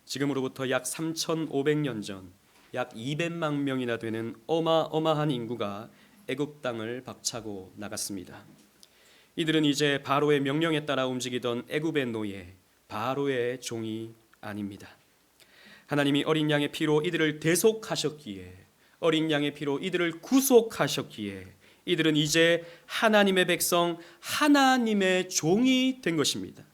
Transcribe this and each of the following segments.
지금으로부터 약 3,500년 전 약 200만 명이나 되는 어마어마한 인구가 애굽 땅을 박차고 나갔습니다. 이들은 이제 바로의 명령에 따라 움직이던 애굽의 노예, 바로의 종이 아닙니다. 하나님이 어린 양의 피로 이들을 대속하셨기에, 어린 양의 피로 이들을 구속하셨기에 이들은 이제 하나님의 백성, 하나님의 종이 된 것입니다.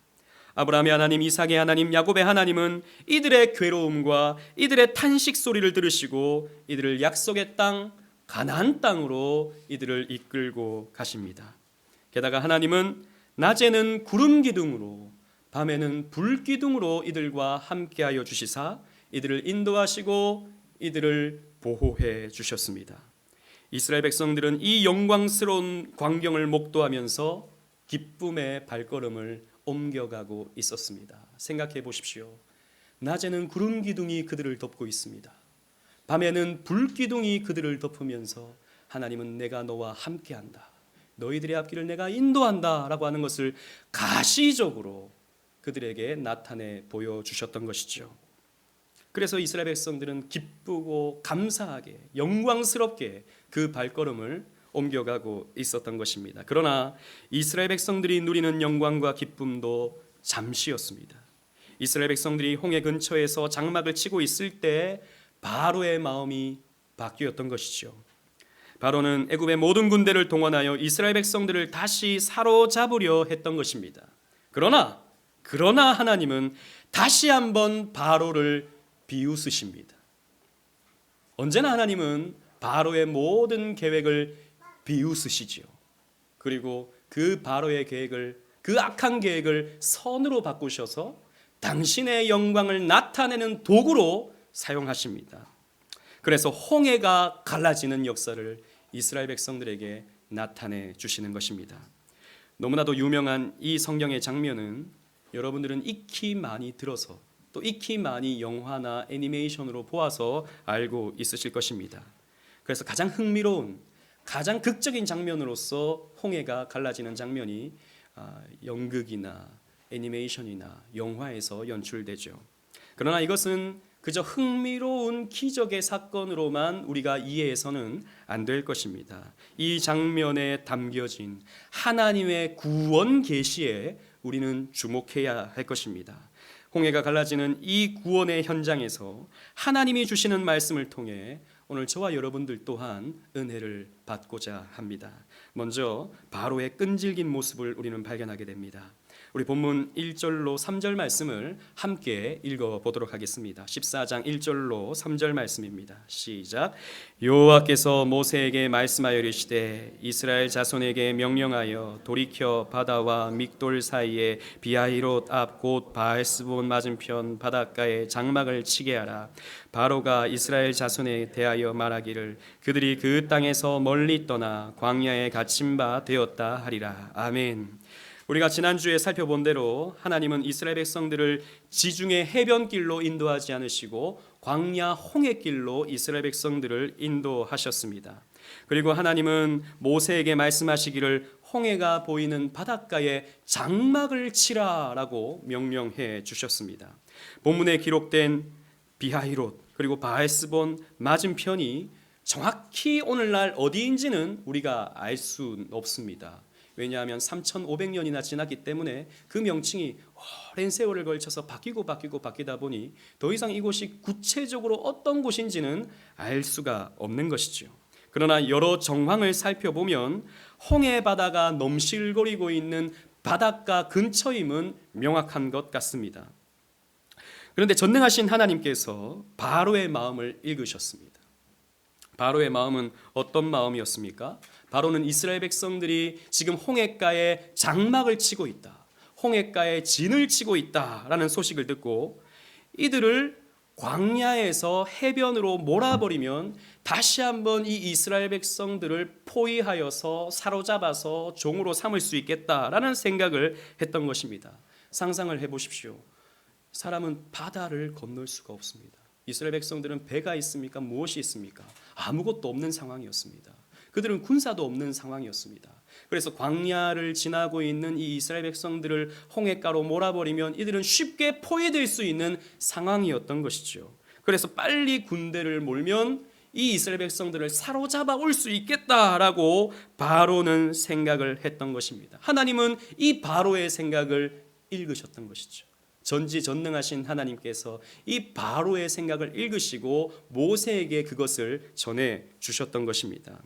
아브라함의 하나님, 이삭의 하나님, 야곱의 하나님은 이들의 괴로움과 이들의 탄식 소리를 들으시고 이들을 약속의 땅, 가나안 땅으로 이들을 이끌고 가십니다. 게다가 하나님은 낮에는 구름 기둥으로, 밤에는 불 기둥으로 이들과 함께하여 주시사 이들을 인도하시고 이들을 보호해 주셨습니다. 이스라엘 백성들은 이 영광스러운 광경을 목도하면서 기쁨의 발걸음을 옮겨가고 있었습니다. 생각해 보십시오. 낮에는 구름 기둥이 그들을 덮고 있습니다. 밤에는 불 기둥이 그들을 덮으면서 하나님은 내가 너와 함께한다, 너희들의 앞길을 내가 인도한다 라고 하는 것을 가시적으로 그들에게 나타내 보여주셨던 것이죠. 그래서 이스라엘 백성들은 기쁘고 감사하게 영광스럽게 그 발걸음을 옮겨가고 있었던 것입니다. 그러나 이스라엘 백성들이 누리는 영광과 기쁨도 잠시였습니다. 이스라엘 백성들이 홍해 근처에서 장막을 치고 있을 때 바로의 마음이 바뀌었던 것이죠. 바로는 애굽의 모든 군대를 동원하여 이스라엘 백성들을 다시 사로잡으려 했던 것입니다. 그러나 하나님은 다시 한번 바로를 비웃으십니다. 언제나 하나님은 바로의 모든 계획을 비웃으시지요. 그리고 그 바로의 계획을, 그 악한 계획을 선으로 바꾸셔서 당신의 영광을 나타내는 도구로 사용하십니다. 그래서 홍해가 갈라지는 역사를 이스라엘 백성들에게 나타내 주시는 것입니다. 너무나도 유명한 이 성경의 장면은 여러분들은 익히 많이 들어서 또 익히 많이 영화나 애니메이션으로 보아서 알고 있으실 것입니다. 그래서 가장 흥미로운, 가장 극적인 장면으로서 홍해가 갈라지는 장면이 연극이나 애니메이션이나 영화에서 연출되죠. 그러나 이것은 그저 흥미로운 기적의 사건으로만 우리가 이해해서는 안 될 것입니다. 이 장면에 담겨진 하나님의 구원 계시에 우리는 주목해야 할 것입니다. 홍해가 갈라지는 이 구원의 현장에서 하나님이 주시는 말씀을 통해 오늘 저와 여러분들 또한 은혜를 받고자 합니다. 먼저 바로의 끈질긴 모습을 우리는 발견하게 됩니다. 우리 본문 1절로 3절 말씀을 함께 읽어보도록 하겠습니다. 14장 1절로 3절 말씀입니다. 시작. 여호와께서 모세에게 말씀하여 이르시되 이스라엘 자손에게 명령하여 돌이켜 바다와 믹돌 사이에 비하히롯 앞 곧 바알스본 맞은편 바닷가에 장막을 치게 하라. 바로가 이스라엘 자손에 대하여 말하기를 그들이 그 땅에서 멀리 떠나 광야에 갇힌 바 되었다 하리라. 아멘. 우리가 지난주에 살펴본 대로 하나님은 이스라엘 백성들을 지중해 해변길로 인도하지 않으시고 광야 홍해길로 이스라엘 백성들을 인도하셨습니다. 그리고 하나님은 모세에게 말씀하시기를 홍해가 보이는 바닷가에 장막을 치라라고 명령해 주셨습니다. 본문에 기록된 비하히롯 그리고 바알스본 맞은편이 정확히 오늘날 어디인지는 우리가 알 수 없습니다. 왜냐하면 3,500년이나 지났기 때문에 그 명칭이 오랜 세월을 걸쳐서 바뀌다 보니 더 이상 이곳이 구체적으로 어떤 곳인지는 알 수가 없는 것이죠. 그러나 여러 정황을 살펴보면 홍해 바다가 넘실거리고 있는 바닷가 근처임은 명확한 것 같습니다. 그런데 전능하신 하나님께서 바로의 마음을 읽으셨습니다. 바로의 마음은 어떤 마음이었습니까? 바로는 이스라엘 백성들이 지금 홍해가에 장막을 치고 있다, 홍해가에 진을 치고 있다라는 소식을 듣고 이들을 광야에서 해변으로 몰아버리면 다시 한번 이 이스라엘 백성들을 포위하여서 사로잡아서 종으로 삼을 수 있겠다라는 생각을 했던 것입니다. 상상을 해보십시오. 사람은 바다를 건널 수가 없습니다. 이스라엘 백성들은 배가 있습니까? 무엇이 있습니까? 아무것도 없는 상황이었습니다. 그들은 군사도 없는 상황이었습니다. 그래서 광야를 지나고 있는 이 이스라엘 백성들을 홍해가로 몰아버리면 이들은 쉽게 포위될 수 있는 상황이었던 것이죠. 그래서 빨리 군대를 몰면 이 이스라엘 백성들을 사로잡아 올 수 있겠다라고 바로는 생각을 했던 것입니다. 하나님은 이 바로의 생각을 읽으셨던 것이죠. 전지전능하신 하나님께서 이 바로의 생각을 읽으시고 모세에게 그것을 전해 주셨던 것입니다.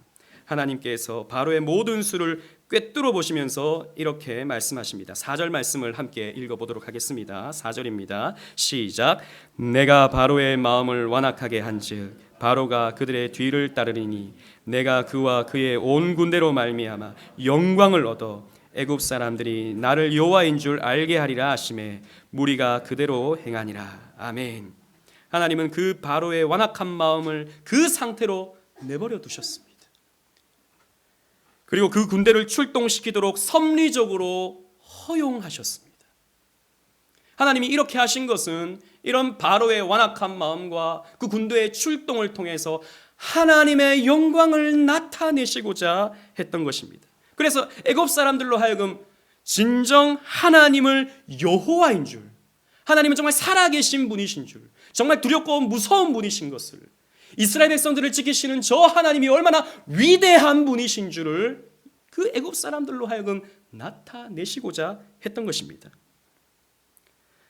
하나님께서 바로의 모든 수를 꿰뚫어 보시면서 이렇게 말씀하십니다. 4절 말씀을 함께 읽어보도록 하겠습니다. 4절입니다. 시작. 내가 바로의 마음을 완악하게 한즉 바로가 그들의 뒤를 따르리니 내가 그와 그의 온 군대로 말미암아 영광을 얻어 애굽 사람들이 나를 여호와인 줄 알게 하리라 하시매 무리가 그대로 행하니라. 아멘. 하나님은 그 바로의 완악한 마음을 그 상태로 내버려 두셨습니다. 그리고 그 군대를 출동시키도록 섭리적으로 허용하셨습니다. 하나님이 이렇게 하신 것은 이런 바로의 완악한 마음과 그 군대의 출동을 통해서 하나님의 영광을 나타내시고자 했던 것입니다. 그래서 애굽 사람들로 하여금 진정 하나님을 여호와인 줄, 하나님은 정말 살아계신 분이신 줄, 정말 두렵고 무서운 분이신 것을, 이스라엘 백성들을 지키시는 저 하나님이 얼마나 위대한 분이신 줄을 그 애굽 사람들로 하여금 나타내시고자 했던 것입니다.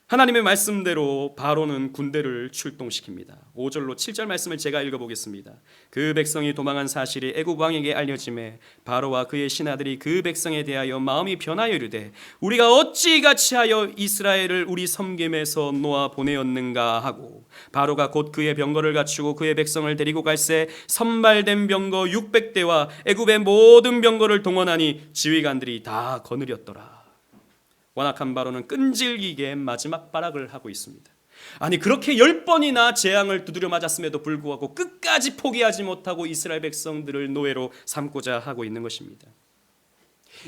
하나님의 말씀대로 바로는 군대를 출동시킵니다. 5절로 7절 말씀을 제가 읽어보겠습니다. 그 백성이 도망한 사실이 애굽 왕에게 알려짐에 바로와 그의 신하들이 그 백성에 대하여 마음이 변하여 이르되 우리가 어찌 이같이 하여 이스라엘을 우리 섬김에서 놓아 보내었는가 하고 바로가 곧 그의 병거를 갖추고 그의 백성을 데리고 갈새 선발된 병거 600대와 애굽의 모든 병거를 동원하니 지휘관들이 다 거느렸더라. 완악한 바로는 끈질기게 마지막 발악을 하고 있습니다. 아니 그렇게 10번이나 재앙을 두드려 맞았음에도 불구하고 끝까지 포기하지 못하고 이스라엘 백성들을 노예로 삼고자 하고 있는 것입니다.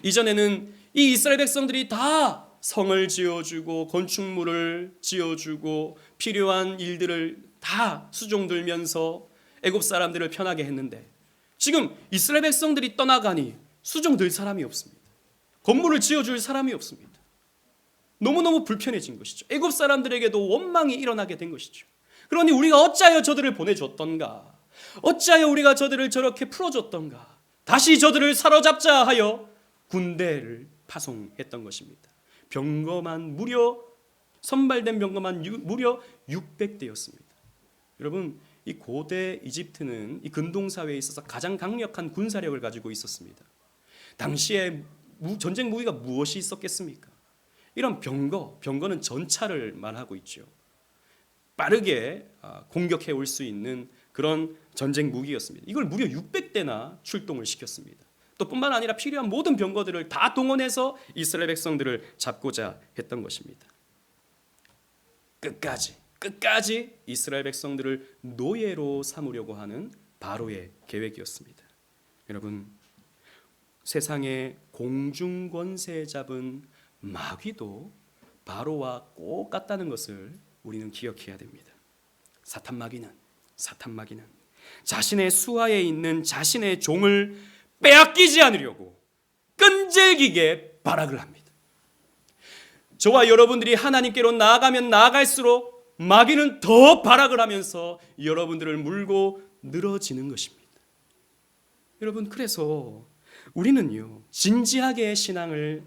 이전에는 이 이스라엘 백성들이 다 성을 지어주고 건축물을 지어주고 필요한 일들을 다 수종 들면서 애굽 사람들을 편하게 했는데 지금 이스라엘 백성들이 떠나가니 수종 들 사람이 없습니다. 건물을 지어줄 사람이 없습니다. 너무너무 불편해진 것이죠. 애굽 사람들에게도 원망이 일어나게 된 것이죠. 그러니 우리가 어찌하여 저들을 보내줬던가, 어찌하여 우리가 저들을 저렇게 풀어줬던가, 다시 저들을 사로잡자 하여 군대를 파송했던 것입니다. 병거만 무려 선발된 병거만 무려 600대였습니다. 여러분, 이 고대 이집트는 이 근동사회에 있어서 가장 강력한 군사력을 가지고 있었습니다. 당시에 전쟁 무기가 무엇이 있었겠습니까? 이런 병거는 전차를 말하고 있죠. 빠르게 공격해 올 수 있는 그런 전쟁 무기였습니다. 이걸 무려 600대나 출동을 시켰습니다. 또 뿐만 아니라 필요한 모든 병거들을 다 동원해서 이스라엘 백성들을 잡고자 했던 것입니다. 끝까지 이스라엘 백성들을 노예로 삼으려고 하는 바로의 계획이었습니다. 여러분, 세상의 공중 권세 잡은 마귀도 바로와 꼭 같다는 것을 우리는 기억해야 됩니다. 사탄 마귀는 자신의 수하에 있는 자신의 종을 빼앗기지 않으려고 끈질기게 발악을 합니다. 저와 여러분들이 하나님께로 나아가면 나아갈수록 마귀는 더 발악을 하면서 여러분들을 물고 늘어지는 것입니다. 여러분, 그래서 우리는요, 진지하게 신앙을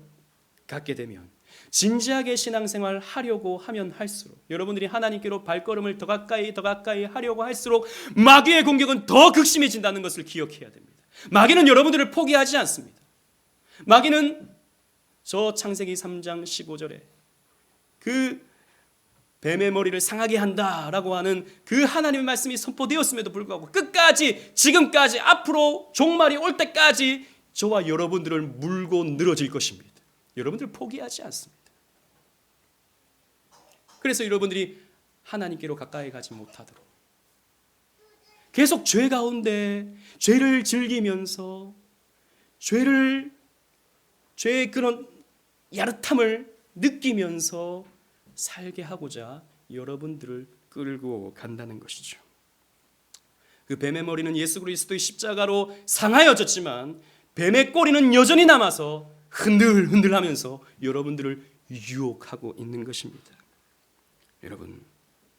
갖게 되면, 진지하게 신앙생활 하려고 하면 할수록, 여러분들이 하나님께로 발걸음을 더 가까이 하려고 할수록 마귀의 공격은 더 극심해진다는 것을 기억해야 됩니다. 마귀는 여러분들을 포기하지 않습니다. 마귀는 저 창세기 3장 15절에 그 뱀의 머리를 상하게 한다라고 하는 그 하나님의 말씀이 선포되었음에도 불구하고 끝까지, 지금까지, 앞으로 종말이 올 때까지 저와 여러분들을 물고 늘어질 것입니다. 여러분들 포기하지 않습니다. 그래서 여러분들이 하나님께로 가까이 가지 못하도록 계속 죄 가운데 죄를 즐기면서 죄의 그런 야릇함을 느끼면서 살게 하고자 여러분들을 끌고 간다는 것이죠. 그 뱀의 머리는 예수 그리스도의 십자가로 상하여졌지만 뱀의 꼬리는 여전히 남아서 흔들흔들하면서 여러분들을 유혹하고 있는 것입니다. 여러분,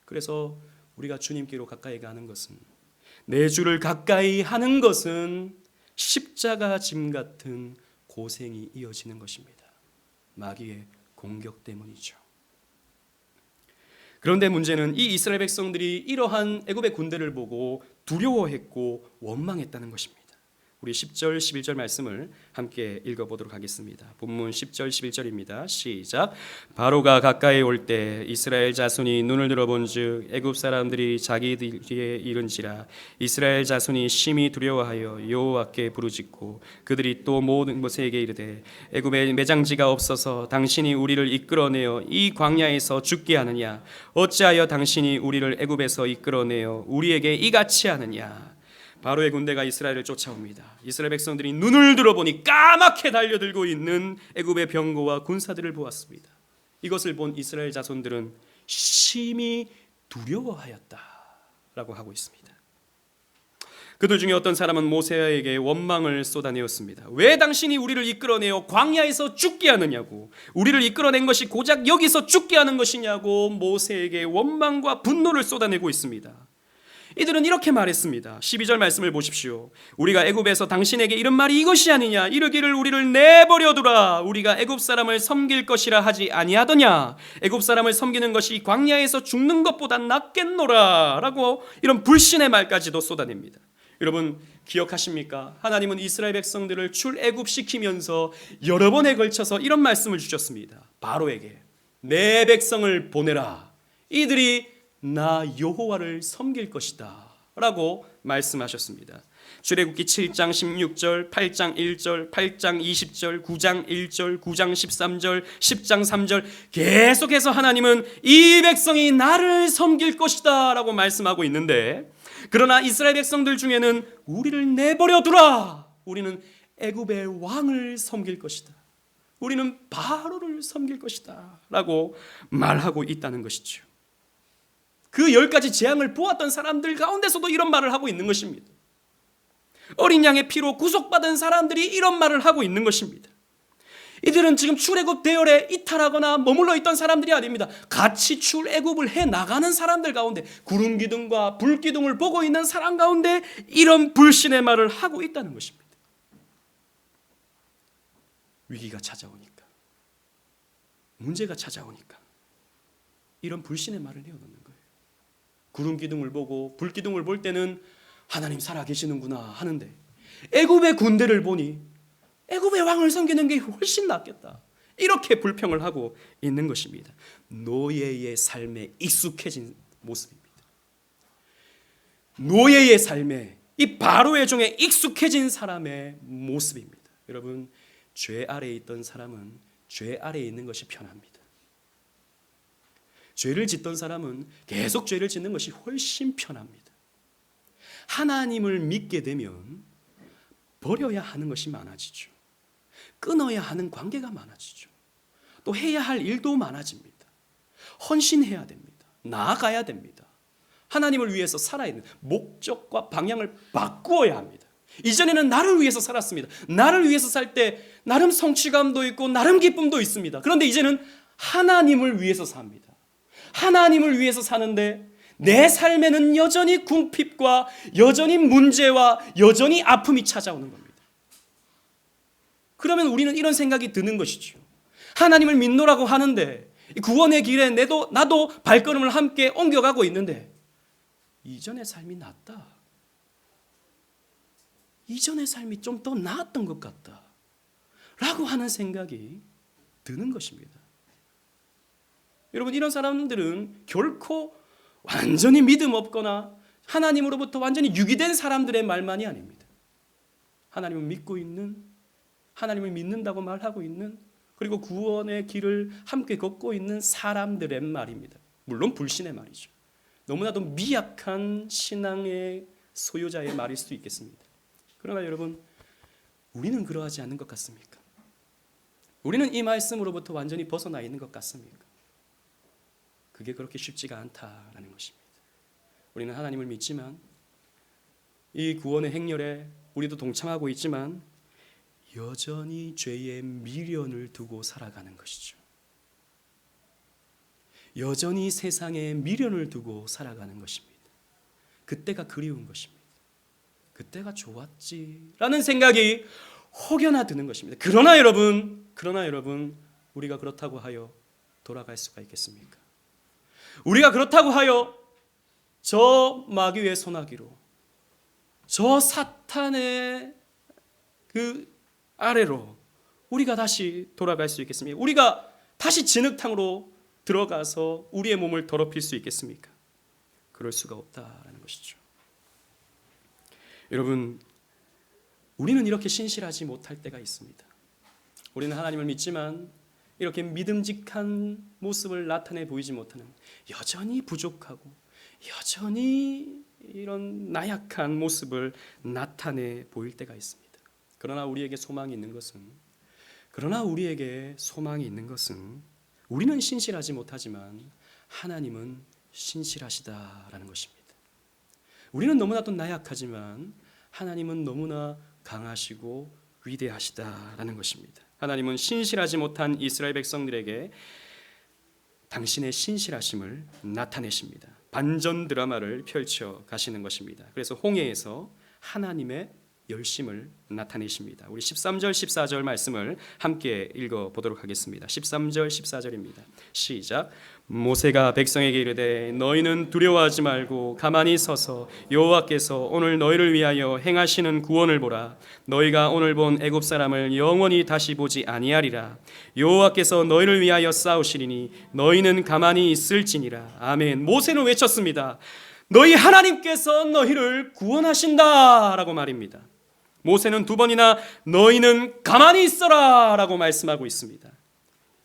그래서 우리가 주님께로 가까이 가는 것은, 내 주를 가까이 하는 것은 십자가 짐 같은 고생이 이어지는 것입니다. 마귀의 공격 때문이죠. 그런데 문제는 이 이스라엘 백성들이 이러한 애굽의 군대를 보고 두려워했고 원망했다는 것입니다. 우리 10절 11절 말씀을 함께 읽어보도록 하겠습니다. 본문 10절 11절입니다. 시작. 바로가 가까이 올 때 이스라엘 자손이 눈을 들어본즉 애굽 사람들이 자기들에게 이른지라. 이스라엘 자손이 심히 두려워하여 여호와께 부르짖고 그들이 또 모세에게 이르되 애굽에 매장지가 없어서 당신이 우리를 이끌어내어 이 광야에서 죽게 하느냐? 어찌하여 당신이 우리를 애굽에서 이끌어내어 우리에게 이같이 하느냐? 바로의 군대가 이스라엘을 쫓아옵니다. 이스라엘 백성들이 눈을 들어보니 까맣게 달려들고 있는 애굽의 병거와 군사들을 보았습니다. 이것을 본 이스라엘 자손들은 심히 두려워하였다라고 하고 있습니다. 그들 중에 어떤 사람은 모세에게 원망을 쏟아내었습니다. 왜 당신이 우리를 이끌어내어 광야에서 죽게 하느냐고, 우리를 이끌어낸 것이 고작 여기서 죽게 하는 것이냐고 모세에게 원망과 분노를 쏟아내고 있습니다. 이들은 이렇게 말했습니다. 12절 말씀을 보십시오. 우리가 애굽에서 당신에게 이런 말이 이것이 아니냐? 이르기를 우리를 내버려두라. 우리가 애굽 사람을 섬길 것이라 하지 아니하더냐? 애굽 사람을 섬기는 것이 광야에서 죽는 것보다 낫겠노라. 라고 이런 불신의 말까지도 쏟아냅니다. 여러분 기억하십니까? 하나님은 이스라엘 백성들을 출애굽시키면서 여러 번에 걸쳐서 이런 말씀을 주셨습니다. 바로에게 내 백성을 보내라. 이들이 나 여호와를 섬길 것이다 라고 말씀하셨습니다. 출애굽기 7장 16절, 8장 1절, 8장 20절, 9장 1절, 9장 13절, 10장 3절 계속해서 하나님은 이 백성이 나를 섬길 것이다 라고 말씀하고 있는데, 그러나 이스라엘 백성들 중에는 우리를 내버려 두라, 우리는 애굽의 왕을 섬길 것이다, 우리는 바로를 섬길 것이다 라고 말하고 있다는 것이죠. 그 10가지 재앙을 보았던 사람들 가운데서도 이런 말을 하고 있는 것입니다. 어린 양의 피로 구속받은 사람들이 이런 말을 하고 있는 것입니다. 이들은 지금 출애굽 대열에 이탈하거나 머물러 있던 사람들이 아닙니다. 같이 출애굽을 해나가는 사람들 가운데, 구름 기둥과 불 기둥을 보고 있는 사람 가운데 이런 불신의 말을 하고 있다는 것입니다. 위기가 찾아오니까, 문제가 찾아오니까 이런 불신의 말을 내어놓는 거예요. 구름 기둥을 보고 불 기둥을 볼 때는 하나님 살아계시는구나 하는데, 애굽의 군대를 보니 애굽의 왕을 섬기는 게 훨씬 낫겠다, 이렇게 불평을 하고 있는 것입니다. 노예의 삶에 익숙해진 모습입니다. 노예의 삶에, 이 바로의 종에 익숙해진 사람의 모습입니다. 여러분, 죄 아래에 있던 사람은 죄 아래에 있는 것이 편합니다. 죄를 짓던 사람은 계속 죄를 짓는 것이 훨씬 편합니다. 하나님을 믿게 되면 버려야 하는 것이 많아지죠. 끊어야 하는 관계가 많아지죠. 또 해야 할 일도 많아집니다. 헌신해야 됩니다. 나아가야 됩니다. 하나님을 위해서 살아야 됩니다. 목적과 방향을 바꾸어야 합니다. 이전에는 나를 위해서 살았습니다. 나를 위해서 살 때 나름 성취감도 있고 나름 기쁨도 있습니다. 그런데 이제는 하나님을 위해서 삽니다. 하나님을 위해서 사는데 내 삶에는 여전히 궁핍과 여전히 문제와 여전히 아픔이 찾아오는 겁니다. 그러면 우리는 이런 생각이 드는 것이죠. 하나님을 믿노라고 하는데, 구원의 길에 나도 발걸음을 함께 옮겨가고 있는데 이전의 삶이 낫다, 이전의 삶이 좀 더 나았던 것 같다 라고 하는 생각이 드는 것입니다. 여러분, 이런 사람들은 결코 완전히 믿음 없거나 하나님으로부터 완전히 유기된 사람들의 말만이 아닙니다. 하나님을 믿고 있는, 하나님을 믿는다고 말하고 있는, 그리고 구원의 길을 함께 걷고 있는 사람들의 말입니다. 물론 불신의 말이죠. 너무나도 미약한 신앙의 소유자의 말일 수도 있겠습니다. 그러나 여러분, 우리는 그러하지 않는 것 같습니까? 우리는 이 말씀으로부터 완전히 벗어나 있는 것 같습니까? 그게 그렇게 쉽지가 않다라는 것입니다. 우리는 하나님을 믿지만 이 구원의 행렬에 우리도 동참하고 있지만 여전히 죄의 미련을 두고 살아가는 것이죠. 여전히 세상에 미련을 두고 살아가는 것입니다. 그때가 그리운 것입니다. 그때가 좋았지라는 생각이 혹여나 드는 것입니다. 그러나 여러분, 우리가 그렇다고 하여 돌아갈 수가 있겠습니까? 우리가 그렇다고 하여 저 마귀의 손아귀로, 저 사탄의 그 아래로 우리가 다시 돌아갈 수 있겠습니까? 우리가 다시 진흙탕으로 들어가서 우리의 몸을 더럽힐 수 있겠습니까? 그럴 수가 없다라는 것이죠. 여러분, 우리는 이렇게 신실하지 못할 때가 있습니다. 우리는 하나님을 믿지만 이렇게 믿음직한 모습을 나타내 보이지 못하는, 여전히 부족하고 여전히 이런 나약한 모습을 나타내 보일 때가 있습니다. 그러나 우리에게 소망이 있는 것은 우리는 신실하지 못하지만 하나님은 신실하시다라는 것입니다. 우리는 너무나도 나약하지만 하나님은 너무나 강하시고 위대하시다라는 것입니다. 하나님은 신실하지 못한 이스라엘 백성들에게 당신의 신실하심을 나타내십니다. 반전 드라마를 펼쳐 가시는 것입니다. 그래서 홍해에서 하나님의 열심을 나타내십니다. 우리 13절 14절 말씀을 함께 읽어보도록 하겠습니다. 13절 14절입니다. 시작. 모세가 백성에게 이르되 너희는 두려워하지 말고 가만히 서서 여호와께서 오늘 너희를 위하여 행하시는 구원을 보라. 너희가 오늘 본 애굽 사람을 영원히 다시 보지 아니하리라. 여호와께서 너희를 위하여 싸우시리니 너희는 가만히 있을지니라. 아멘. 모세는 외쳤습니다. 너희 하나님께서 너희를 구원하신다라고 말입니다. 모세는 두 번이나 너희는 가만히 있어라 라고 말씀하고 있습니다.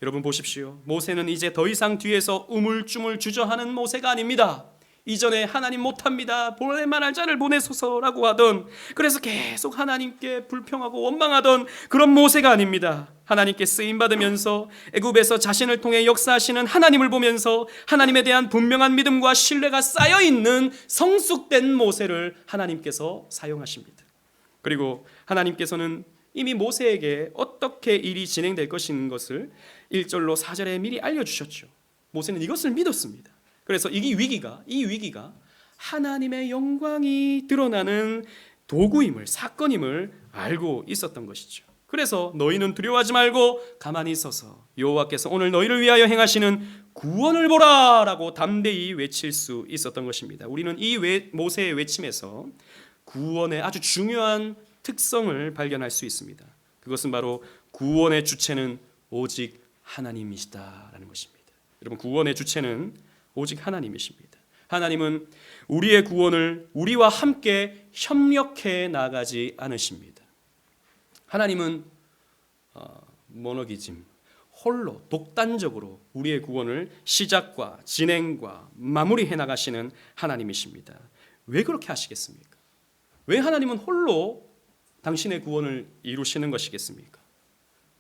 여러분 보십시오. 모세는 이제 더 이상 뒤에서 우물쭈물 주저하는 모세가 아닙니다. 이전에 하나님 못합니다, 보낼만한 자를 보내소서라고 하던, 그래서 계속 하나님께 불평하고 원망하던 그런 모세가 아닙니다. 하나님께 쓰임받으면서 애굽에서 자신을 통해 역사하시는 하나님을 보면서 하나님에 대한 분명한 믿음과 신뢰가 쌓여있는 성숙된 모세를 하나님께서 사용하십니다. 그리고 하나님께서는 이미 모세에게 어떻게 일이 진행될 것인 것을 1절로 4절에 미리 알려주셨죠. 모세는 이것을 믿었습니다. 그래서 이 위기가 하나님의 영광이 드러나는 도구임을, 사건임을 알고 있었던 것이죠. 그래서 너희는 두려워하지 말고 가만히 있어서 여호와께서 오늘 너희를 위하여 행하시는 구원을 보라 라고 담대히 외칠 수 있었던 것입니다. 우리는 이 모세의 외침에서 구원의 아주 중요한 특성을 발견할 수 있습니다. 그것은 바로 구원의 주체는 오직 하나님이시다라는 것입니다. 여러분, 구원의 주체는 오직 하나님이십니다. 하나님은 우리의 구원을 우리와 함께 협력해 나가지 않으십니다. 하나님은 모노기즘, 홀로 독단적으로 우리의 구원을 시작과 진행과 마무리해 나가시는 하나님이십니다. 왜 그렇게 하시겠습니까? 왜 하나님은 홀로 당신의 구원을 이루시는 것이겠습니까?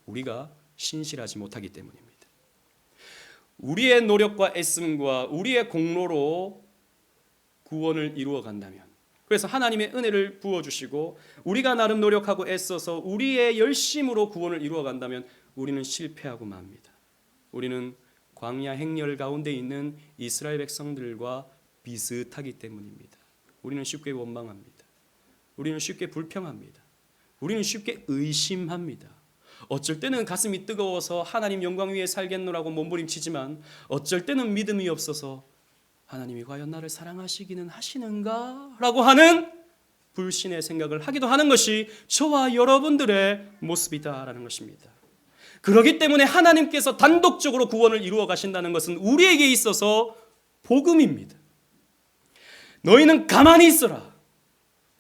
우리가 신실하지 못하기 때문입니다. 우리의 노력과 애씀과 우리의 공로로 구원을 이루어 간다면, 그래서 하나님의 은혜를 부어주시고 우리가 나름 노력하고 애써서 우리의 열심으로 구원을 이루어 간다면 우리는 실패하고 맙니다. 우리는 광야 행렬 가운데 있는 이스라엘 백성들과 비슷하기 때문입니다. 우리는 쉽게 원망합니다. 우리는 쉽게 불평합니다. 우리는 쉽게 의심합니다. 어쩔 때는 가슴이 뜨거워서 하나님 영광 위에 살겠노라고 몸부림치지만 어쩔 때는 믿음이 없어서 하나님이 과연 나를 사랑하시기는 하시는가? 라고 하는 불신의 생각을 하기도 하는 것이 저와 여러분들의 모습이다라는 것입니다. 그렇기 때문에 하나님께서 단독적으로 구원을 이루어 가신다는 것은 우리에게 있어서 복음입니다. 너희는 가만히 있어라.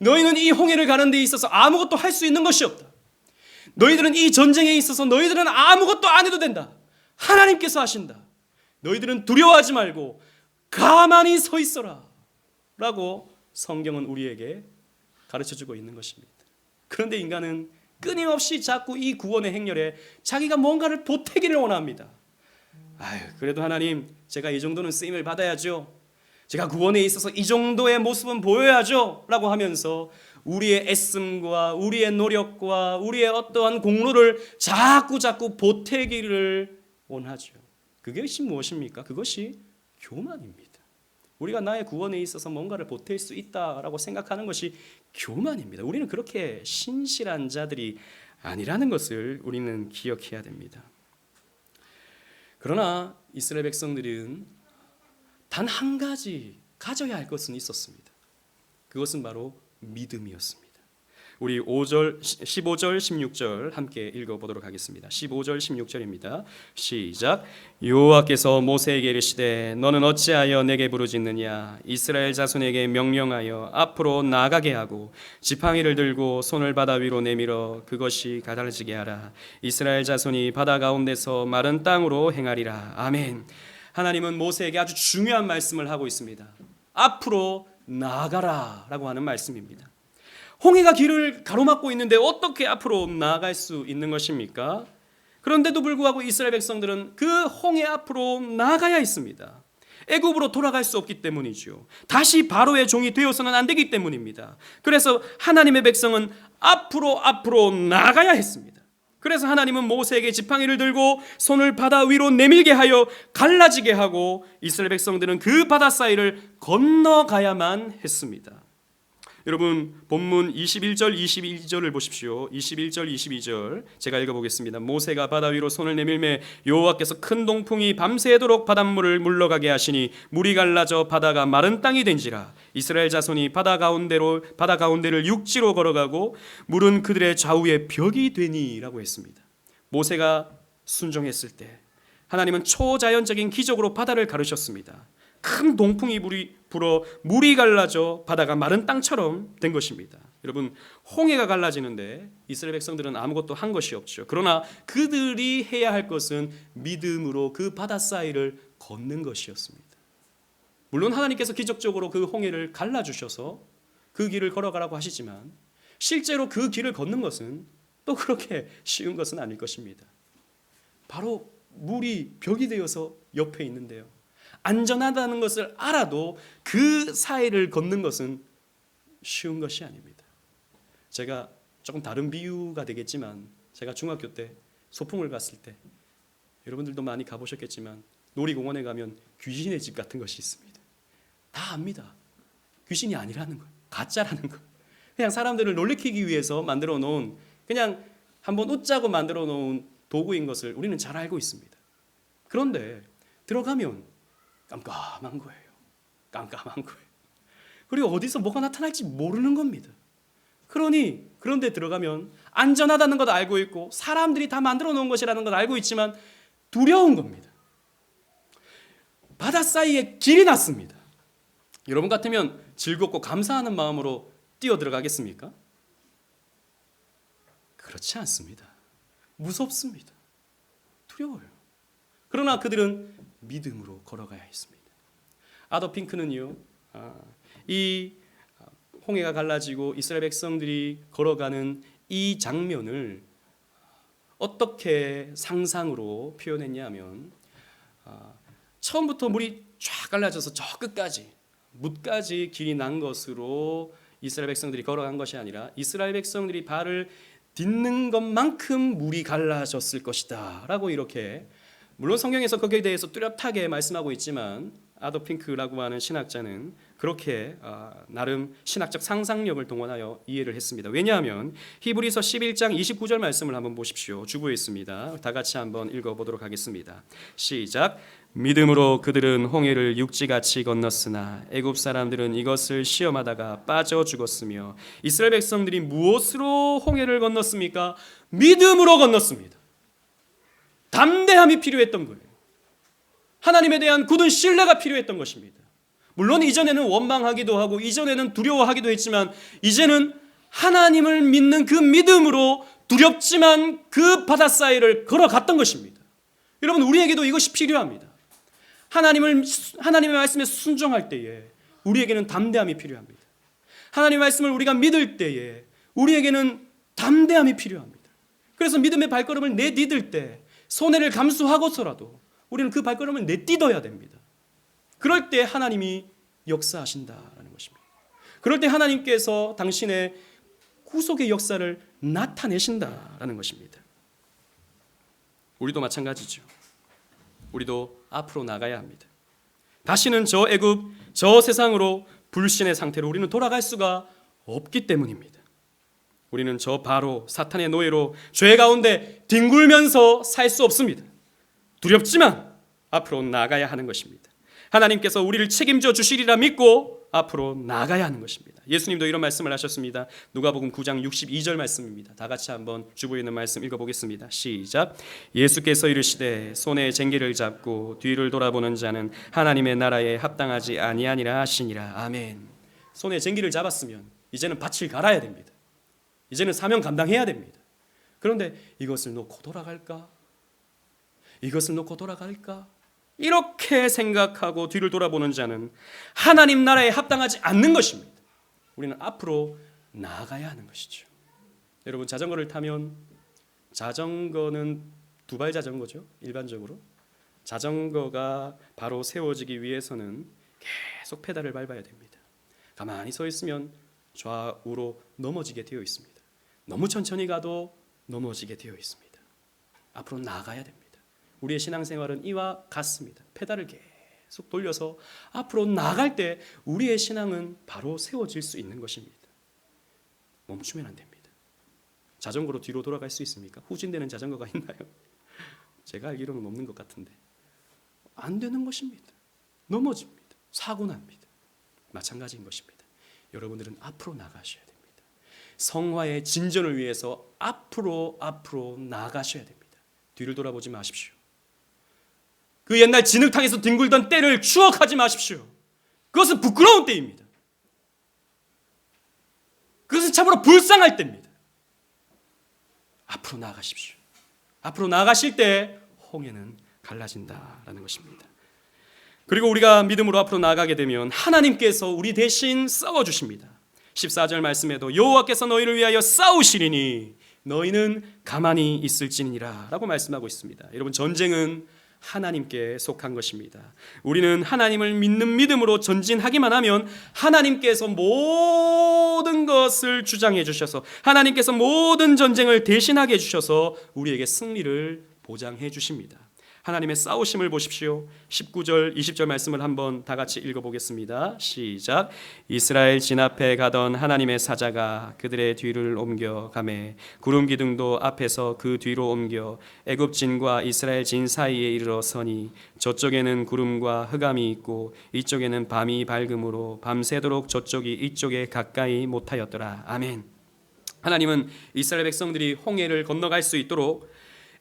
너희는 이 홍해를 가는 데 있어서 아무것도 할 수 있는 것이 없다. 너희들은 이 전쟁에 있어서 너희들은 아무것도 안 해도 된다. 하나님께서 하신다. 너희들은 두려워하지 말고 가만히 서 있어라 라고 성경은 우리에게 가르쳐주고 있는 것입니다. 그런데 인간은 끊임없이 자꾸 이 구원의 행렬에 자기가 뭔가를 보태기를 원합니다. 그래도 하나님, 제가 이 정도는 쓰임을 받아야죠. 제가 구원에 있어서 이 정도의 모습은 보여야죠 라고 하면서 우리의 애씀과 우리의 노력과 우리의 어떠한 공로를 자꾸 보태기를 원하죠. 그것이 무엇입니까? 그것이 교만입니다. 우리가 나의 구원에 있어서 뭔가를 보탤 수 있다라고 생각하는 것이 교만입니다. 우리는 그렇게 신실한 자들이 아니라는 것을 우리는 기억해야 됩니다. 그러나 이스라엘 백성들은 단 한 가지 가져야 할 것은 있었습니다. 그것은 바로 믿음이었습니다. 우리 15절 16절 함께 읽어보도록 하겠습니다. 15절 16절입니다. 시작. 여호와께서 모세에게 이르시되 너는 어찌하여 내게 부르짖느냐. 이스라엘 자손에게 명령하여 앞으로 나가게 하고 지팡이를 들고 손을 바다 위로 내밀어 그것이 가라지게 하라. 이스라엘 자손이 바다 가운데서 마른 땅으로 행하리라. 아멘. 하나님은 모세에게 아주 중요한 말씀을 하고 있습니다. 앞으로 나아가라 라고 하는 말씀입니다. 홍해가 길을 가로막고 있는데 어떻게 앞으로 나아갈 수 있는 것입니까? 그런데도 불구하고 이스라엘 백성들은 그 홍해 앞으로 나아가야 했습니다. 애굽으로 돌아갈 수 없기 때문이죠. 다시 바로의 종이 되어서는 안 되기 때문입니다. 그래서 하나님의 백성은 앞으로 나아가야 했습니다. 그래서 하나님은 모세에게 지팡이를 들고 손을 바다 위로 내밀게 하여 갈라지게 하고 이스라엘 백성들은 그 바다 사이를 건너가야만 했습니다. 여러분 본문 21절 22절을 보십시오. 21절 22절 제가 읽어보겠습니다. 모세가 바다 위로 손을 내밀매 여호와께서 큰 동풍이 밤새도록 바닷물을 물러가게 하시니 물이 갈라져 바다가 마른 땅이 된지라. 이스라엘 자손이 바다 가운데를 육지로 걸어가고 물은 그들의 좌우에 벽이 되니라고 했습니다. 모세가 순종했을 때 하나님은 초자연적인 기적으로 바다를 가르셨습니다. 큰 동풍이 불어 물이 갈라져 바다가 마른 땅처럼 된 것입니다. 여러분 홍해가 갈라지는데 이스라엘 백성들은 아무것도 한 것이 없죠. 그러나 그들이 해야 할 것은 믿음으로 그 바다 사이를 걷는 것이었습니다. 물론 하나님께서 기적적으로 그 홍해를 갈라주셔서 그 길을 걸어가라고 하시지만 실제로 그 길을 걷는 것은 또 그렇게 쉬운 것은 아닐 것입니다. 바로 물이 벽이 되어서 옆에 있는데요, 안전하다는 것을 알아도 그 사이를 걷는 것은 쉬운 것이 아닙니다. 제가 조금 다른 비유가 되겠지만 제가 중학교 때 소풍을 갔을 때 여러분들도 많이 가보셨겠지만 놀이공원에 가면 귀신의 집 같은 것이 있습니다. 다 압니다. 귀신이 아니라는 걸, 가짜라는 걸. 그냥 사람들을 놀래키기 위해서 만들어 놓은, 그냥 한번 웃자고 만들어 놓은 도구인 것을 우리는 잘 알고 있습니다. 그런데 들어가면 깜깜한 거예요. 깜깜한 거예요. 그리고 어디서 뭐가 나타날지 모르는 겁니다. 그런데 들어가면 안전하다는 것 알고 있고 사람들이 다 만들어 놓은 것이라는 걸 알고 있지만 두려운 겁니다. 바다 사이에 길이 났습니다. 여러분 같으면 즐겁고 감사하는 마음으로 뛰어 들어가겠습니까? 그렇지 않습니다. 무섭습니다. 두려워요. 그러나 그들은 믿음으로 걸어가야 했습니다. 아더 핑크는요, 이 홍해가 갈라지고 이스라엘 백성들이 걸어가는 이 장면을 어떻게 상상으로 표현했냐면, 처음부터 물이 쫙 갈라져서 저 끝까지 뭇까지 길이 난 것으로 이스라엘 백성들이 걸어간 것이 아니라 이스라엘 백성들이 발을 딛는 것만큼 물이 갈라졌을 것이다 라고, 이렇게, 물론 성경에서 거기에 대해서 뚜렷하게 말씀하고 있지만 아더 핑크라고 하는 신학자는 그렇게 나름 신학적 상상력을 동원하여 이해를 했습니다. 왜냐하면 히브리서 11장 29절 말씀을 한번 보십시오. 주부에 있습니다. 다 같이 한번 읽어보도록 하겠습니다. 시작. 믿음으로 그들은 홍해를 육지같이 건넜으나 애굽 사람들은 이것을 시험하다가 빠져 죽었으며. 이스라엘 백성들이 무엇으로 홍해를 건넜습니까? 믿음으로 건넜습니다. 담대함이 필요했던 거예요. 하나님에 대한 굳은 신뢰가 필요했던 것입니다. 물론 이전에는 원망하기도 하고 이전에는 두려워하기도 했지만 이제는 하나님을 믿는 그 믿음으로 두렵지만 그 바다 사이를 걸어갔던 것입니다. 여러분, 우리에게도 이것이 필요합니다. 하나님의 말씀에 순종할 때에 우리에게는 담대함이 필요합니다. 하나님의 말씀을 우리가 믿을 때에 우리에게는 담대함이 필요합니다. 그래서 믿음의 발걸음을 내디딜 때 손해를 감수하고서라도 우리는 그 발걸음을 내딛어야 됩니다. 그럴 때 하나님이 역사하신다라는 것입니다. 그럴 때 하나님께서 당신의 구속의 역사를 나타내신다라는 것입니다. 우리도 마찬가지죠. 우리도 앞으로 나가야 합니다. 다시는 저 애굽, 저 세상으로 불신의 상태로 우리는 돌아갈 수가 없기 때문입니다. 우리는 저 바로 사탄의 노예로 죄 가운데 뒹굴면서 살 수 없습니다. 두렵지만 앞으로 나가야 하는 것입니다. 하나님께서 우리를 책임져 주시리라 믿고 앞으로 나가야 하는 것입니다. 예수님도 이런 말씀을 하셨습니다. 누가복음 9장 62절 말씀입니다. 다 같이 한번 주부에 있는 말씀 읽어보겠습니다. 시작. 예수께서 이르시되 손에 쟁기를 잡고 뒤를 돌아보는 자는 하나님의 나라에 합당하지 아니하니라 하시니라. 아멘. 손에 쟁기를 잡았으면 이제는 밭을 갈아야 됩니다. 이제는 사명 감당해야 됩니다. 그런데 이것을 놓고 돌아갈까? 이것을 놓고 돌아갈까? 이렇게 생각하고 뒤를 돌아보는 자는 하나님 나라에 합당하지 않는 것입니다. 우리는 앞으로 나아가야 하는 것이죠. 여러분, 자전거를 타면 자전거는 두발 자전거죠. 일반적으로 자전거가 바로 세워지기 위해서는 계속 페달을 밟아야 됩니다. 가만히 서 있으면 좌우로 넘어지게 되어 있습니다. 너무 천천히 가도 넘어지게 되어 있습니다. 앞으로 나아가야 됩니다. 우리의 신앙생활은 이와 같습니다. 페달을 계속 돌려서 앞으로 나아갈 때 우리의 신앙은 바로 세워질 수 있는 것입니다. 멈추면 안 됩니다. 자전거로 뒤로 돌아갈 수 있습니까? 후진되는 자전거가 있나요? 제가 알기로는 없는 것 같은데 안 되는 것입니다. 넘어집니다. 사고 납니다. 마찬가지인 것입니다. 여러분들은 앞으로 나가셔야 됩니다. 성화의 진전을 위해서 앞으로 나가셔야 됩니다. 뒤를 돌아보지 마십시오. 그 옛날 진흙탕에서 뒹굴던 때를 추억하지 마십시오. 그것은 부끄러운 때입니다. 그것은 참으로 불쌍할 때입니다. 앞으로 나아가십시오. 앞으로 나아가실 때 홍해는 갈라진다라는 것입니다. 그리고 우리가 믿음으로 앞으로 나아가게 되면 하나님께서 우리 대신 싸워주십니다. 14절 말씀에도 여호와께서 너희를 위하여 싸우시리니 너희는 가만히 있을지니라 라고 말씀하고 있습니다. 여러분, 전쟁은 하나님께 속한 것입니다. 우리는 하나님을 믿는 믿음으로 전진하기만 하면 하나님께서 모든 것을 주장해 주셔서 하나님께서 모든 전쟁을 대신하게 해주셔서 우리에게 승리를 보장해 주십니다. 하나님의 싸우심을 보십시오. 19절 20절 말씀을 한번 다 같이 읽어보겠습니다. 시작. 이스라엘 진 앞에 가던 하나님의 사자가 그들의 뒤를 옮겨 가매 구름 기둥도 앞에서 그 뒤로 옮겨 애굽 진과 이스라엘 진 사이에 이르러 서니 저쪽에는 구름과 흑암이 있고 이쪽에는 밤이 밝음으로 밤새도록 저쪽이 이쪽에 가까이 못하였더라. 아멘. 하나님은 이스라엘 백성들이 홍해를 건너갈 수 있도록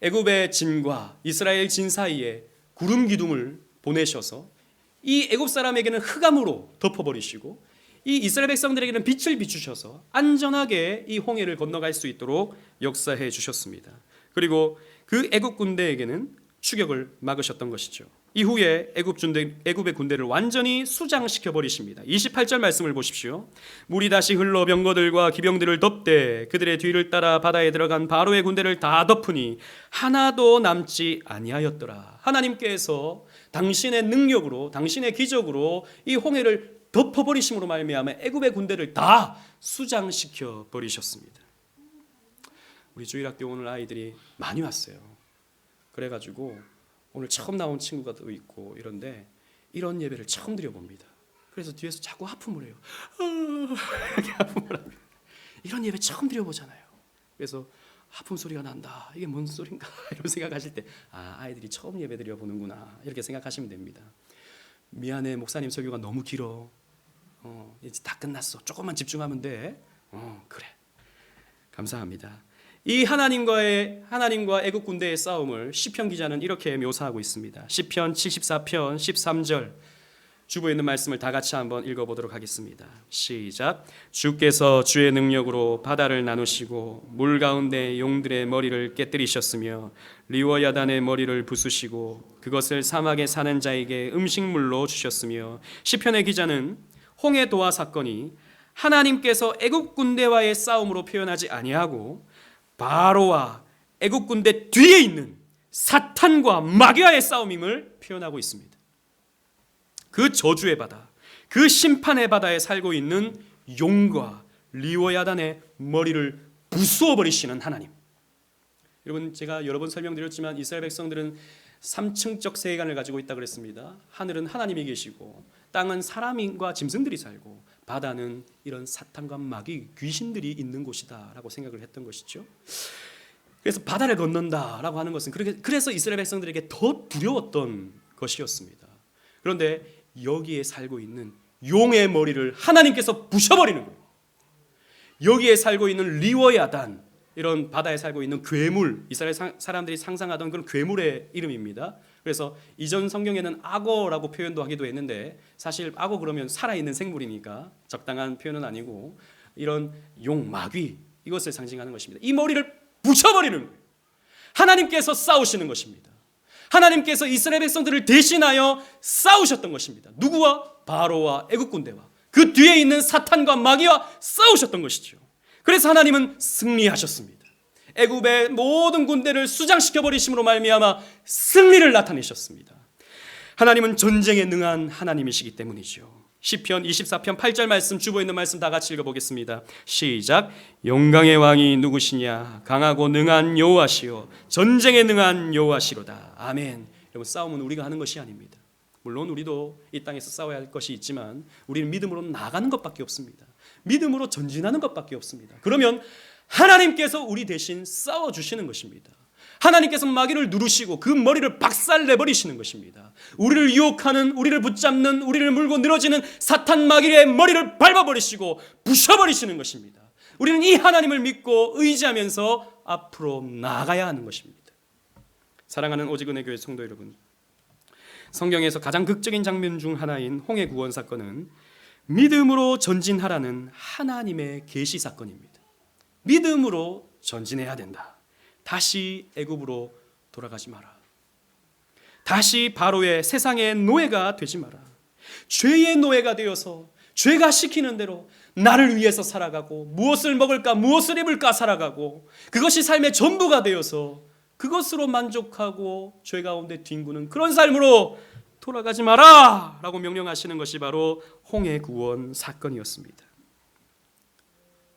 애굽의 진과 이스라엘 진 사이에 구름 기둥을 보내셔서 이 애굽 사람에게는 흑암으로 덮어버리시고 이 이스라엘 백성들에게는 빛을 비추셔서 안전하게 이 홍해를 건너갈 수 있도록 역사해 주셨습니다. 그리고 그 애굽 군대에게는 추격을 막으셨던 것이죠. 이후에 애굽의 군대를 완전히 수장시켜 버리십니다. 28절 말씀을 보십시오. 물이 다시 흘러 병거들과 기병들을 덮되 그들의 뒤를 따라 바다에 들어간 바로의 군대를 다 덮으니 하나도 남지 아니하였더라. 하나님께서 당신의 능력으로 당신의 기적으로 이 홍해를 덮어버리심으로 말미암아 애굽의 군대를 다 수장시켜 버리셨습니다. 우리 주일학교 오늘 아이들이 많이 왔어요. 그래가지고 오늘 처음 나온 친구가 또 있고 이런데 이런 예배를 처음 드려봅니다. 그래서 뒤에서 자꾸 하품을 해요. 이렇게 하품을 합니다. 이런 예배 처음 드려보잖아요. 그래서 하품 소리가 난다. 이게 뭔 소린가 이런 생각하실 때 아이들이 처음 예배 드려보는구나 이렇게 생각하시면 됩니다. 미안해, 목사님 설교가 너무 길어. 이제 다 끝났어. 조금만 집중하면 돼. 그래. 감사합니다. 이 하나님과 애국 군대의 싸움을 시편 기자는 이렇게 묘사하고 있습니다. 시편 74편 13절 주부에 있는 말씀을 다 같이 한번 읽어보도록 하겠습니다. 시작. 주께서 주의 능력으로 바다를 나누시고 물 가운데 용들의 머리를 깨뜨리셨으며 리워야단의 머리를 부수시고 그것을 사막에 사는 자에게 음식물로 주셨으며 시편의 기자는 홍해 도하 사건이 하나님께서 애국 군대와의 싸움으로 표현하지 아니하고 바로와 애국 군대 뒤에 있는 사탄과 마귀와의 싸움임을 표현하고 있습니다. 그 저주의 바다, 그 심판의 바다에 살고 있는 용과 리워야단의 머리를 부수어 버리시는 하나님. 여러분, 제가 여러 번 설명드렸지만 이스라엘 백성들은 3층적 세계관을 가지고 있다고 그랬습니다. 하늘은 하나님이 계시고 땅은 사람과 짐승들이 살고 바다는 이런 사탄과 마귀, 귀신들이 있는 곳이다라고 생각을 했던 것이죠. 그래서 바다를 건넌다라고 하는 것은 그래서 이스라엘 백성들에게 더 두려웠던 것이었습니다. 그런데 여기에 살고 있는 용의 머리를 하나님께서 부셔버리는 거예요. 여기에 살고 있는 리워야단, 이런 바다에 살고 있는 괴물, 이스라엘 사람들이 상상하던 그런 괴물의 이름입니다. 그래서 이전 성경에는 악어라고 표현도 하기도 했는데 사실 악어 그러면 살아있는 생물이니까 적당한 표현은 아니고 이런 용, 마귀, 이것을 상징하는 것입니다. 이 머리를 부셔버리는 거예요. 하나님께서 싸우시는 것입니다. 하나님께서 이스라엘 백성들을 대신하여 싸우셨던 것입니다. 누구와? 바로와 애국 군대와 그 뒤에 있는 사탄과 마귀와 싸우셨던 것이죠. 그래서 하나님은 승리하셨습니다. 애굽의 모든 군대를 수장시켜 버리심으로 말미암아 승리를 나타내셨습니다. 하나님은 전쟁에 능한 하나님이시기 때문이죠. 시편 24편 8절 말씀, 주보에 있는 말씀 다 같이 읽어보겠습니다. 시작. 영광의 왕이 누구시냐? 강하고 능한 여호와시요 전쟁에 능한 여호와시로다. 아멘. 여러분, 싸움은 우리가 하는 것이 아닙니다. 물론 우리도 이 땅에서 싸워야 할 것이 있지만 우리는 믿음으로 나가는 것밖에 없습니다. 믿음으로 전진하는 것밖에 없습니다. 그러면 하나님께서 우리 대신 싸워주시는 것입니다. 하나님께서 마귀를 누르시고 그 머리를 박살내버리시는 것입니다. 우리를 유혹하는, 우리를 붙잡는, 우리를 물고 늘어지는 사탄 마귀의 머리를 밟아버리시고 부셔버리시는 것입니다. 우리는 이 하나님을 믿고 의지하면서 앞으로 나아가야 하는 것입니다. 사랑하는 오직은혜 교회 성도 여러분, 성경에서 가장 극적인 장면 중 하나인 홍해 구원 사건은 믿음으로 전진하라는 하나님의 계시 사건입니다. 믿음으로 전진해야 된다. 다시 애굽으로 돌아가지 마라. 다시 바로의 세상의 노예가 되지 마라. 죄의 노예가 되어서 죄가 시키는 대로 나를 위해서 살아가고 무엇을 먹을까 무엇을 입을까 살아가고 그것이 삶의 전부가 되어서 그것으로 만족하고 죄 가운데 뒹구는 그런 삶으로 돌아가지 마라 라고 명령하시는 것이 바로 홍해 구원 사건이었습니다.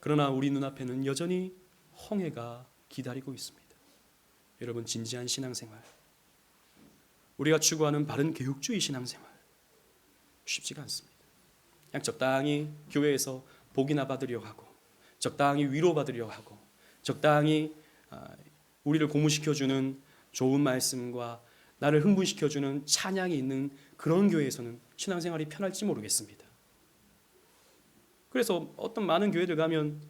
그러나 우리 눈앞에는 여전히 홍해가 기다리고 있습니다. 여러분, 진지한 신앙생활, 우리가 추구하는 바른 개혁주의 신앙생활 쉽지가 않습니다. 그냥 적당히 교회에서 복이나 받으려고 하고 적당히 위로받으려고 하고 적당히 우리를 고무시켜주는 좋은 말씀과 나를 흥분시켜주는 찬양이 있는 그런 교회에서는 신앙생활이 편할지 모르겠습니다. 그래서 어떤 많은 교회들 가면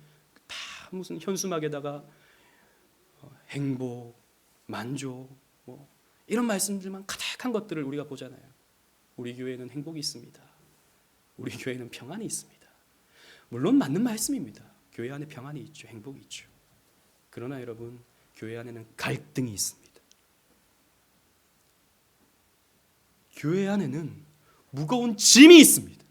다 무슨 현수막에다가 행복, 만족 이런 말씀들만 가득한 것들을 우리가 보잖아요. 우리 교회는 행복이 있습니다. 우리 교회는 평안이 있습니다. 물론 맞는 말씀입니다. 교회 안에 평안이 있죠. 행복이 있죠. 그러나 여러분, 교회 안에는 갈등이 있습니다. 교회 안에는 무거운 짐이 있습니다.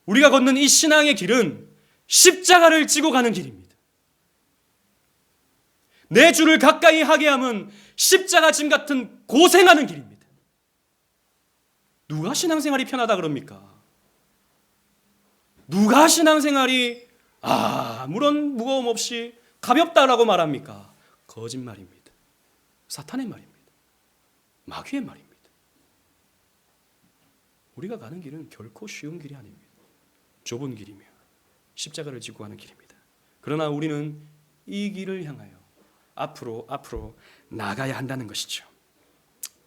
우리가 걷는 이 신앙의 길은 십자가를 지고 가는 길입니다. 내 주를 가까이 하게 함은 십자가 짐 같은 고생하는 길입니다. 누가 신앙생활이 편하다 그럽니까? 누가 신앙생활이 아무런 무거움 없이 가볍다라고 말합니까? 거짓말입니다. 사탄의 말입니다. 마귀의 말입니다. 우리가 가는 길은 결코 쉬운 길이 아닙니다. 좁은 길이며 십자가를 지고 가는 길입니다. 그러나 우리는 이 길을 향하여 앞으로 나가야 한다는 것이죠.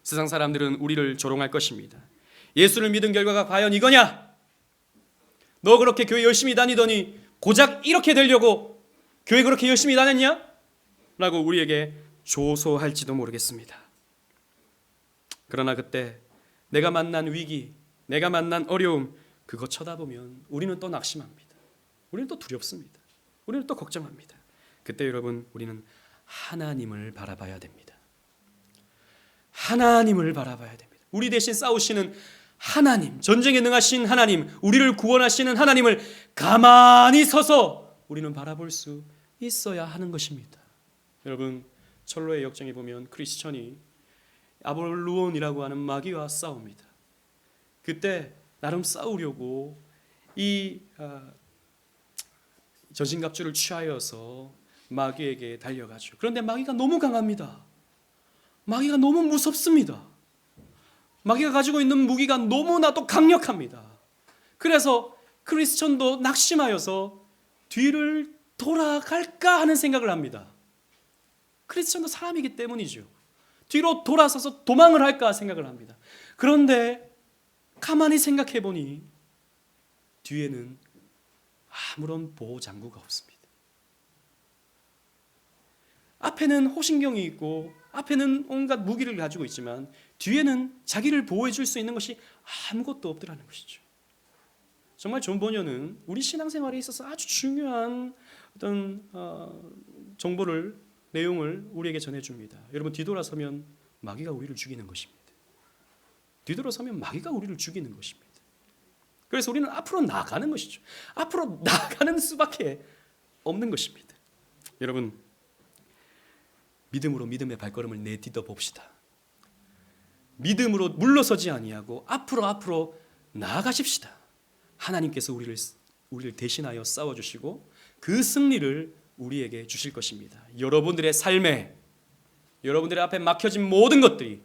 세상 사람들은 우리를 조롱할 것입니다. 예수를 믿은 결과가 과연 이거냐? 너 그렇게 교회 열심히 다니더니 고작 이렇게 되려고 교회 그렇게 열심히 다녔냐? 라고 우리에게 조소할지도 모르겠습니다. 그러나 그때 내가 만난 위기, 내가 만난 어려움, 그거 쳐다보면 우리는 또 낙심합니다. 우리는 또 두렵습니다. 우리는 또 걱정합니다. 그때 여러분, 우리는 하나님을 바라봐야 됩니다. 하나님을 바라봐야 됩니다. 우리 대신 싸우시는 하나님, 전쟁에 능하신 하나님, 우리를 구원하시는 하나님을 가만히 서서 우리는 바라볼 수 있어야 하는 것입니다. 여러분, 철로의 역정에 보면 크리스천이 아볼루온이라고 하는 마귀와 싸웁니다. 그때 나름 싸우려고 이 전신갑주를 취하여서 마귀에게 달려가죠. 그런데 마귀가 너무 강합니다. 마귀가 너무 무섭습니다. 마귀가 가지고 있는 무기가 너무나도 강력합니다. 그래서 크리스천도 낙심하여서 뒤를 돌아갈까 하는 생각을 합니다. 크리스천도 사람이기 때문이죠. 뒤로 돌아서서 도망을 할까 생각을 합니다. 그런데 가만히 생각해 보니 뒤에는 아무런 보호 장구가 없습니다. 앞에는 호신경이 있고 앞에는 온갖 무기를 가지고 있지만 뒤에는 자기를 보호해 줄 수 있는 것이 아무것도 없더라는 것이죠. 정말 존 버녀는 우리 신앙생활에 있어서 아주 중요한 어떤 정보를, 내용을 우리에게 전해줍니다. 여러분, 뒤돌아서면 마귀가 우리를 죽이는 것입니다. 뒤돌아서면 마귀가 우리를 죽이는 것입니다. 그래서 우리는 앞으로 나아가는 것이죠. 앞으로 나아가는 수밖에 없는 것입니다. 여러분, 믿음으로 믿음의 발걸음을 내딛어 봅시다. 믿음으로 물러서지 아니하고 앞으로 나아가십시다. 하나님께서 우리를 대신하여 싸워주시고 그 승리를 우리에게 주실 것입니다. 여러분들의 삶에, 여러분들의 앞에 막혀진 모든 것들이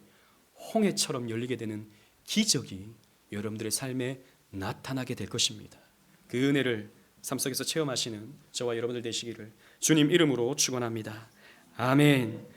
홍해처럼 열리게 되는 기적이 여러분들의 삶에 나타나게 될 것입니다. 그 은혜를 삶 속에서 체험하시는 저와 여러분들 되시기를 주님 이름으로 축원합니다. 아멘.